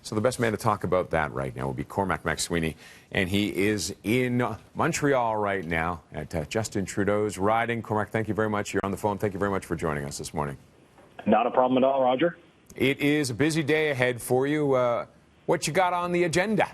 So the best man to talk about that right now will be Cormac Sweeney, and he is in Montreal right now at Justin Trudeau's riding. Cormac, thank you very much. You're on the phone. Thank you very much for joining us this morning. Not a problem at all, Roger. It is a busy day ahead for you. What you got on the agenda?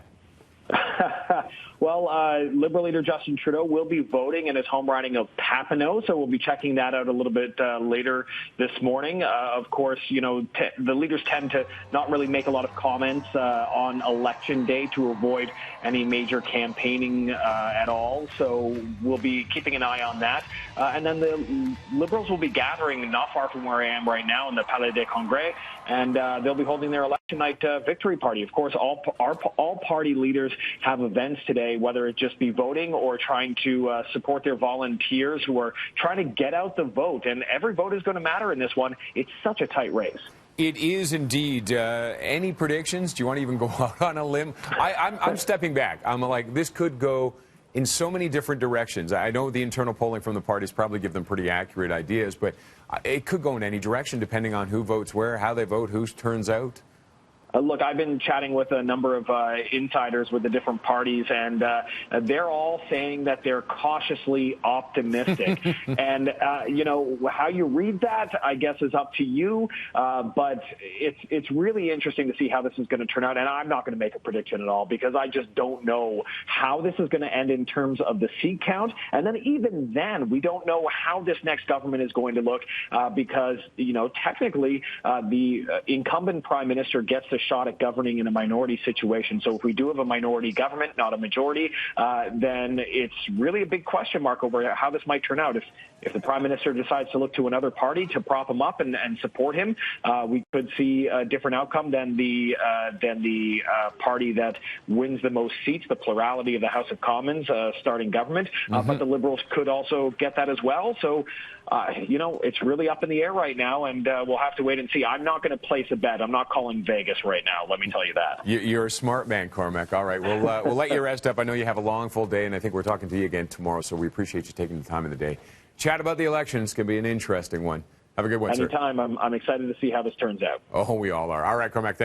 Well, Liberal leader Justin Trudeau will be voting in his home riding of Papineau, so we'll be checking that out a little bit later this morning. Of course, you know, the leaders tend to not really make a lot of comments on election day to avoid any major campaigning at all, so we'll be keeping an eye on that. And then the Liberals will be gathering not far from where I am right now in the Palais des Congrès, and they'll be holding their election night victory party. Of course, all party leaders have events today, whether it just be voting or trying to support their volunteers who are trying to get out the vote. And every vote is going to matter in this one. It's such a tight race. It is indeed. Any predictions? Do you want to even go out on a limb? I'm stepping back. I'm like, this could go in so many different directions. I know the internal polling from the parties probably give them pretty accurate ideas, but it could go in any direction depending on who votes where, how they vote, who turns out. Look, I've been chatting with a number of insiders with the different parties, and they're all saying that they're cautiously optimistic. And, you know, how you read that, I guess, is up to you. But it's really interesting to see how this is going to turn out. And I'm not going to make a prediction at all because I just don't know how this is going to end in terms of the seat count. And then even then, we don't know how this next government is going to look because, you know, technically the incumbent prime minister gets the shot at governing in a minority situation. So if we do have a minority government, not a majority, then it's really a big question mark over how this might turn out. If the prime minister decides to look to another party to prop him up and support him, we could see a different outcome than the party that wins the most seats, the plurality of the House of Commons starting government. But the Liberals could also get that as well. So, you know, it's really up in the air right now, and we'll have to wait and see. I'm not going to place a bet. I'm not calling Vegas right now. Let me tell you that. You're a smart man, Cormac. All right, we'll let you rest up. I know you have a long, full day, and I think we're talking to you again tomorrow, so we appreciate you taking the time in the day. Chat about the elections can be an interesting one. Have a good one, Anytime. sir. I'm excited to see how this turns out. Oh, we all are. All right, Cormac.